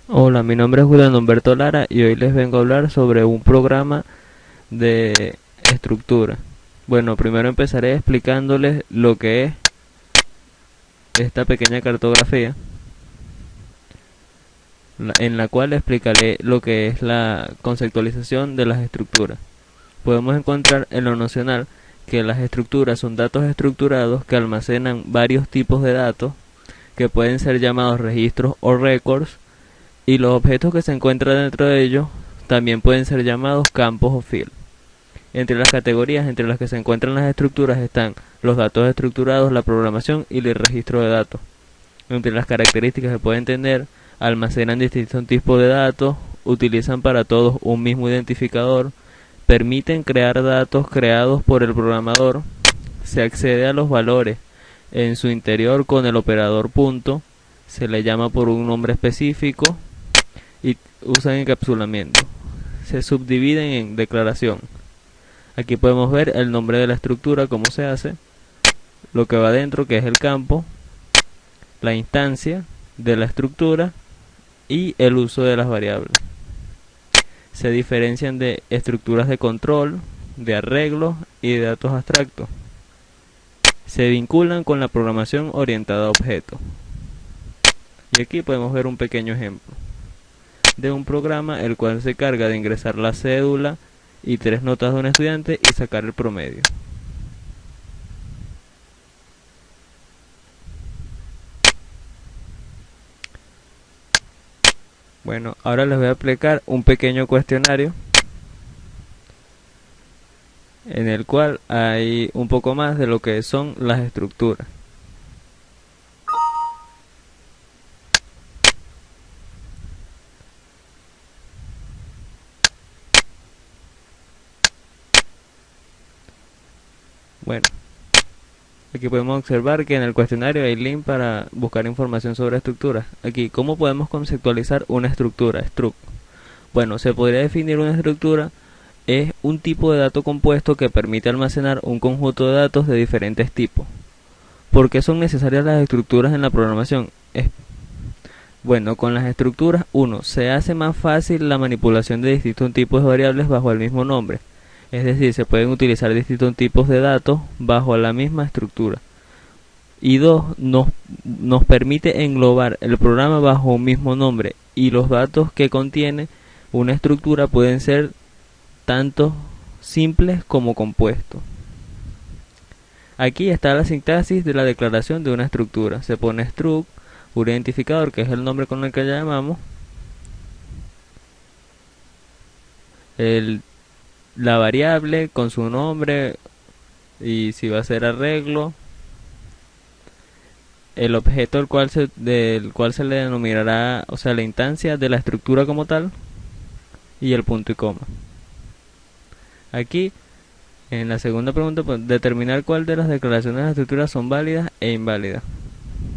Hola, mi nombre es Julián Humberto Lara y hoy les vengo a hablar sobre un programa de estructura. Bueno, primero empezaré explicándoles lo que es esta pequeña cartografía, en la cual explicaré lo que es la conceptualización de las estructuras. Podemos encontrar en lo nocional que las estructuras son datos estructurados que almacenan varios tipos de datos que pueden ser llamados registros o records, y los objetos que se encuentran dentro de ellos también pueden ser llamados campos o fields. Entre las categorías entre las que se encuentran las estructuras están los datos estructurados, la programación y el registro de datos. Entre las características que pueden tener, almacenan distintos tipos de datos, utilizan para todos un mismo identificador, permiten crear datos creados por el programador, se accede a los valores en su interior con el operador punto, se le llama por un nombre específico y usan encapsulamiento. Se subdividen en declaración. Aquí podemos ver el nombre de la estructura, cómo se hace, lo que va dentro, que es el campo, la instancia de la estructura y el uso de las variables. Se diferencian de estructuras de control, de arreglo y de datos abstractos. Se vinculan con la programación orientada a objetos. Y aquí podemos ver un pequeño ejemplo de un programa el cual se encarga de ingresar la cédula y 3 notas de un estudiante y sacar el promedio. Bueno, ahora les voy a aplicar un pequeño cuestionario en el cual hay un poco más de lo que son las estructuras. Bueno, aquí podemos observar que en el cuestionario hay link para buscar información sobre estructuras. Aquí, ¿cómo podemos conceptualizar una estructura? Struct. Bueno, se podría definir una estructura es un tipo de dato compuesto que permite almacenar un conjunto de datos de diferentes tipos. ¿Por qué son necesarias las estructuras en la programación? Bueno, con las estructuras, se hace más fácil la manipulación de distintos tipos de variables bajo el mismo nombre. Es decir, se pueden utilizar distintos tipos de datos bajo la misma estructura. Y 2, nos permite englobar el programa bajo un mismo nombre, y los datos que contiene una estructura pueden ser tanto simples como compuestos. Aquí está la sintaxis de la declaración de una estructura. Se pone struct, un identificador que es el nombre con el que la llamamos, la variable con su nombre y si va a ser arreglo, el objeto del cual se le denominará, o sea, la instancia de la estructura como tal, y el punto y coma. Aquí, en la segunda pregunta, pues, determinar cuál de las declaraciones de la estructura son válidas e inválidas.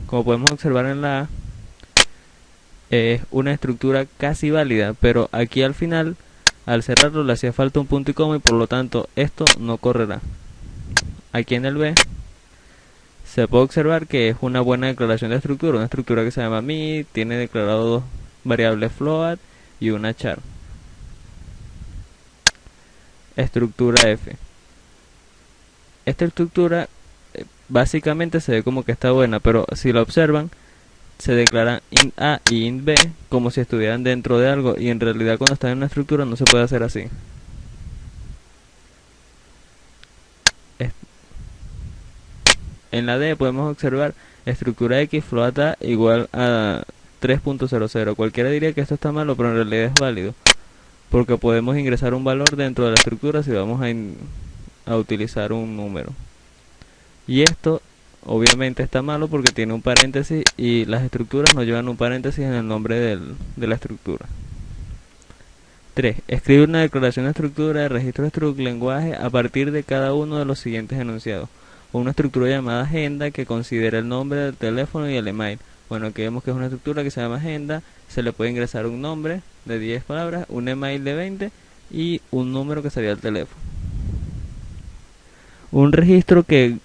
Como podemos observar en la A, es una estructura casi válida, pero aquí al final, al cerrarlo, le hacía falta un punto y coma y por lo tanto esto no correrá. Aquí en el B se puede observar que es una buena declaración de estructura, una estructura que se llama me, tiene declarado 2 variables float y una char. Estructura F. Esta estructura básicamente se ve como que está buena, pero si la observan, se declaran int A y int B como si estuvieran dentro de algo, y en realidad cuando están en una estructura no se puede hacer así. En la D podemos observar estructura X float A igual a 3.00. Cualquiera diría que esto está malo, pero en realidad es válido, porque podemos ingresar un valor dentro de la estructura si vamos a utilizar un número. Y esto obviamente está malo porque tiene un paréntesis y las estructuras no llevan un paréntesis en el nombre de la estructura. 3. Escribe una declaración de estructura de registro struct lenguaje a partir de cada uno de los siguientes enunciados. Una estructura llamada agenda que considera el nombre del teléfono y el email. Bueno, aquí vemos que es una estructura que se llama agenda, se le puede ingresar un nombre de 10 palabras, un email de 20 y un número que sería el teléfono. Un registro que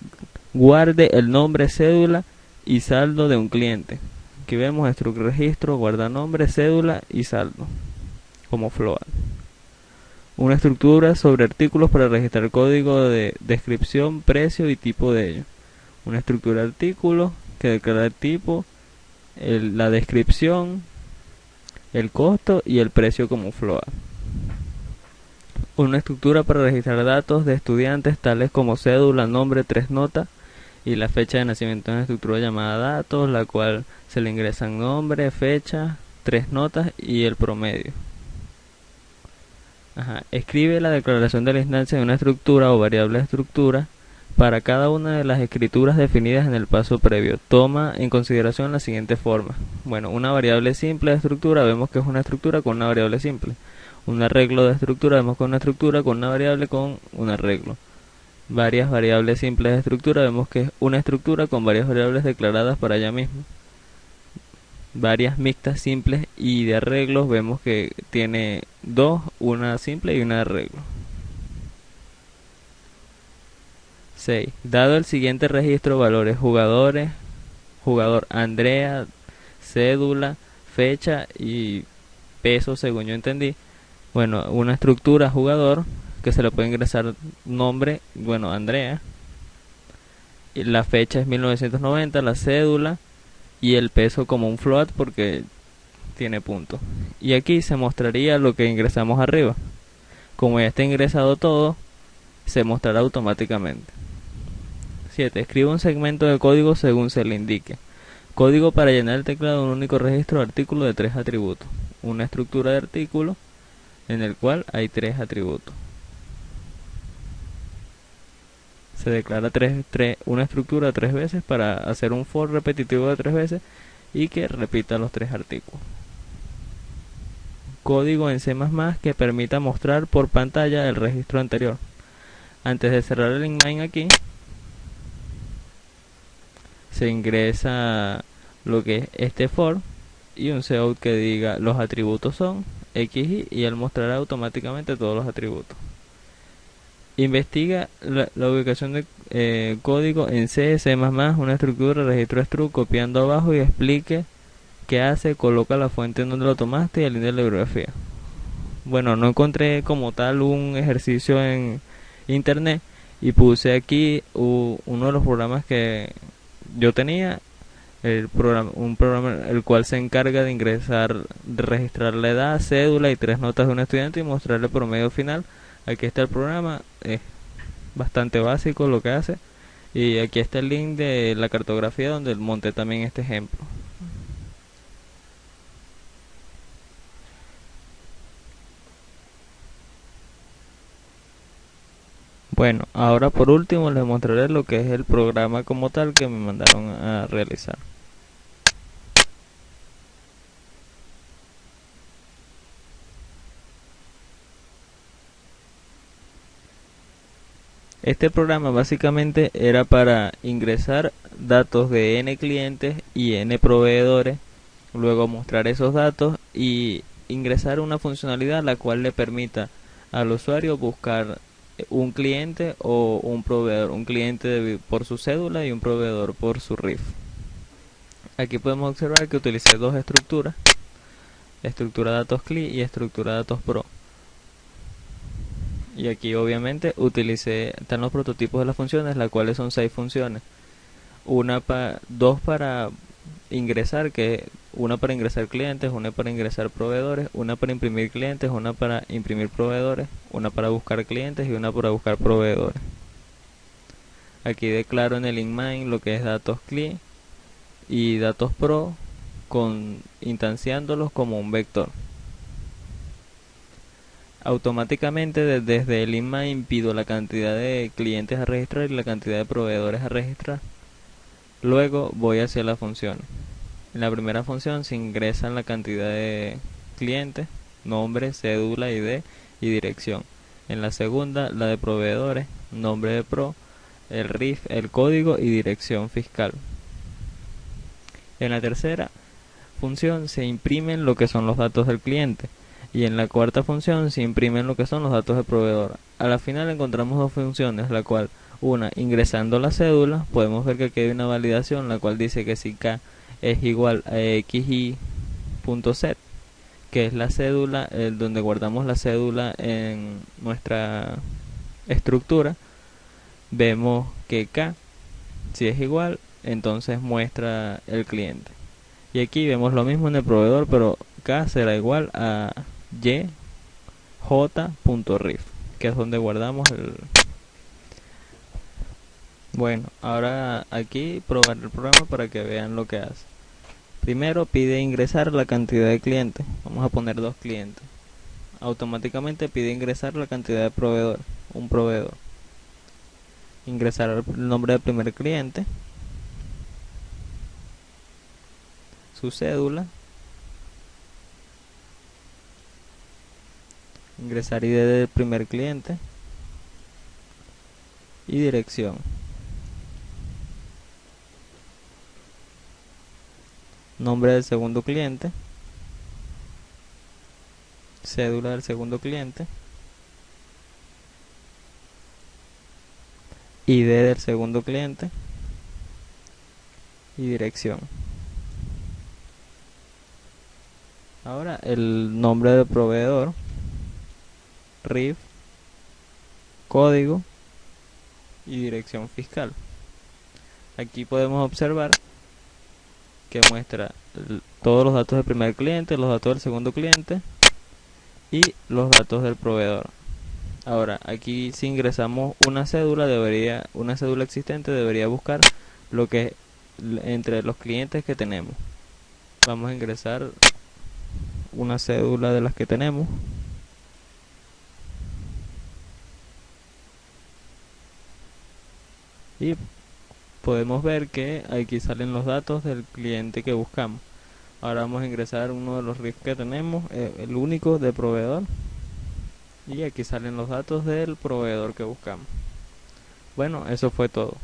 guarde el nombre, cédula y saldo de un cliente. Aquí vemos struct registro, guarda nombre, cédula y saldo como float. Una estructura sobre artículos para registrar código de descripción, precio y tipo de ellos. Una estructura de artículos que declara el tipo, la descripción, el costo y el precio como float. Una estructura para registrar datos de estudiantes tales como cédula, nombre, 3 notas y la fecha de nacimiento. Una estructura llamada datos, la cual se le ingresan nombre, fecha, 3 notas y el promedio. Escribe la declaración de la instancia de una estructura o variable de estructura para cada una de las escrituras definidas en el paso previo. Toma en consideración la siguiente forma. Bueno, una variable simple de estructura, vemos que es una estructura con una variable simple. Un arreglo de estructura, vemos que es una estructura con una variable con un arreglo. Varias variables simples de estructura, vemos que es una estructura con varias variables declaradas para ella misma. Varias mixtas simples y de arreglos, vemos que tiene dos, una simple y una de arreglo. 6. Dado el siguiente registro, valores jugador Andrea, cédula, fecha y peso según yo entendí. Bueno, una estructura jugador que se le puede ingresar nombre, bueno, Andrea. Y la fecha es 1990, la cédula y el peso como un float porque tiene puntos. Y aquí se mostraría lo que ingresamos arriba. Como ya está ingresado todo, se mostrará automáticamente. 7. Escriba un segmento de código según se le indique. Código para llenar el teclado de un único registro de artículo de 3 atributos. Una estructura de artículo en el cual hay 3 atributos. Se declara una estructura 3 veces para hacer un for repetitivo de 3 veces y que repita los 3 artículos. Código en C++ que permita mostrar por pantalla el registro anterior. Antes de cerrar el inline aquí, se ingresa lo que es este for y un cout que diga los atributos son xy y él mostrará automáticamente todos los atributos. Investiga la ubicación de código en C, C++, una estructura, registro struct, copiando abajo y explique qué hace, coloca la fuente en donde lo tomaste y el link de la bibliografía. Bueno, no encontré como tal un ejercicio en internet y puse aquí uno de los programas que yo tenía, un programa el cual se encarga de ingresar, de registrar la edad, cédula y 3 notas de un estudiante y mostrarle el promedio final. Aquí está el programa, es bastante básico lo que hace y aquí está el link de la cartografía donde monté también este ejemplo. Bueno, ahora por último les mostraré lo que es el programa como tal que me mandaron a realizar. Este programa básicamente era para ingresar datos de n clientes y n proveedores, luego mostrar esos datos y ingresar una funcionalidad la cual le permita al usuario buscar un cliente o un proveedor, un cliente por su cédula y un proveedor por su RIF. Aquí podemos observar que utilicé dos estructuras, estructura datos CLI y estructura datos pro. Y aquí obviamente están los prototipos de las funciones, las cuales son 6 funciones. Dos para ingresar, una para ingresar clientes, una para ingresar proveedores, una para imprimir clientes, una para imprimir proveedores, una para buscar clientes y una para buscar proveedores. Aquí declaro en el inmain lo que es datos CLI y datos pro, instanciándolos como un vector. Automáticamente desde el inmain pido la cantidad de clientes a registrar y la cantidad de proveedores a registrar. Luego voy hacia la función. En la primera función se ingresan la cantidad de clientes, nombre, cédula, ID y dirección. En la segunda, la de proveedores, nombre de pro, el RIF, el código y dirección fiscal. En la tercera función se imprimen lo que son los datos del cliente. Y en la cuarta función se imprimen lo que son los datos del proveedor. A la final encontramos dos funciones, la cual una, ingresando la cédula, podemos ver que aquí hay una validación, la cual dice que si k es igual a xy.set, que es la cédula, donde guardamos la cédula en nuestra estructura, vemos que k, si es igual, entonces muestra el cliente. Y aquí vemos lo mismo en el proveedor, pero k será igual a yj.rif, que es donde guardamos el... Bueno, ahora aquí probar el programa para que vean lo que hace. Primero pide ingresar la cantidad de clientes. Vamos a poner 2 clientes. Automáticamente pide ingresar la cantidad de proveedor, un proveedor. Ingresar el nombre del primer cliente, su cédula, ingresar ID del primer cliente y dirección. Nombre del segundo cliente, cédula del segundo cliente, ID del segundo cliente y dirección. Ahora el nombre del proveedor, RIF, código y dirección fiscal. Aquí podemos observar que muestra todos los datos del primer cliente, los datos del segundo cliente y los datos del proveedor. Ahora, aquí si ingresamos una cédula existente debería buscar lo que es entre los clientes que tenemos. Vamos a ingresar una cédula de las que tenemos. Y podemos ver que aquí salen los datos del cliente que buscamos. Ahora vamos a ingresar uno de los RIF que tenemos, el único de proveedor. Y aquí salen los datos del proveedor que buscamos. Bueno, eso fue todo.